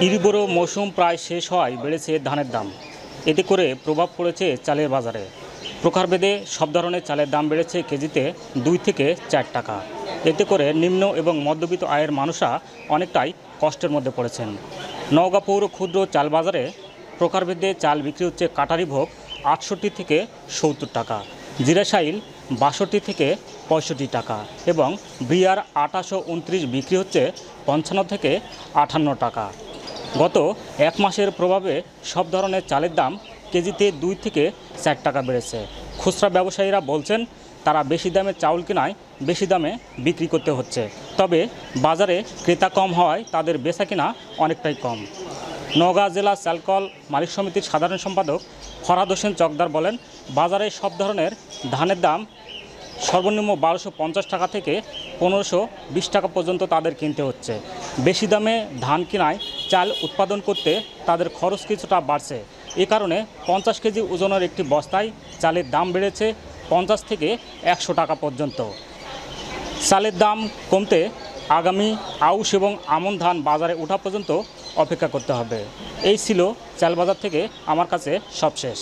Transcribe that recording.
ইরিবোরো মৌসুম প্রায় শেষ হওয়ায় বেড়েছে ধানের দাম। এতে করে প্রভাব পড়েছে চালের বাজারে। প্রকারভেদে সব ধরনের চালের দাম বেড়েছে কেজিতে 2 থেকে 4 টাকা। এতে করে নিম্ন এবং মধ্যবিত্ত আয়ের মানুষরা অনেকটাই কষ্টের মধ্যে পড়েছেন। নওগাঁ পৌর ক্ষুদ্র চাল বাজারে প্রকারভেদে চাল বিক্রি হচ্ছে কাটারি ভোগ 68 থেকে 70 টাকা, জিরাশাইল 62 থেকে 65 টাকা এবং ব্রিয়ার 2829 বিক্রি হচ্ছে 55 থেকে 58 টাকা। গত এক মাসের প্রভাবে সব ধরনের চালের দাম কেজিতে 2 থেকে 4 টাকা বেড়েছে। খুচরা ব্যবসায়ীরা বলছেন তারা বেশি দামে চাউল কেনায় বেশি দামে বিক্রি করতে হচ্ছে, তবে বাজারে ক্রেতা কম হওয়ায় তাদের বেচা কিনা অনেকটাই কম। নওগাঁ জেলা চালকল মালিক সমিতির সাধারণ সম্পাদক ফরহাদ হোসেন চকদার বলেন, বাজারে সব ধরনের ধানের দাম সর্বনিম্ন 1250 টাকা থেকে 1520 টাকা পর্যন্ত তাদের কিনতে হচ্ছে। বেশি দামে ধান কেনায় চাল উৎপাদন করতে তাদের খরচ কিছুটা বাড়ছে। এ কারণে 50 কেজি ওজনের একটি বস্তায় চালের দাম বেড়েছে 50 থেকে 100 টাকা পর্যন্ত। চালের দাম কমতে আগামী আউশ এবং আমন ধান বাজারে ওঠা পর্যন্ত অপেক্ষা করতে হবে। এই ছিল চাল বাজার থেকে আমার কাছে সবশেষ।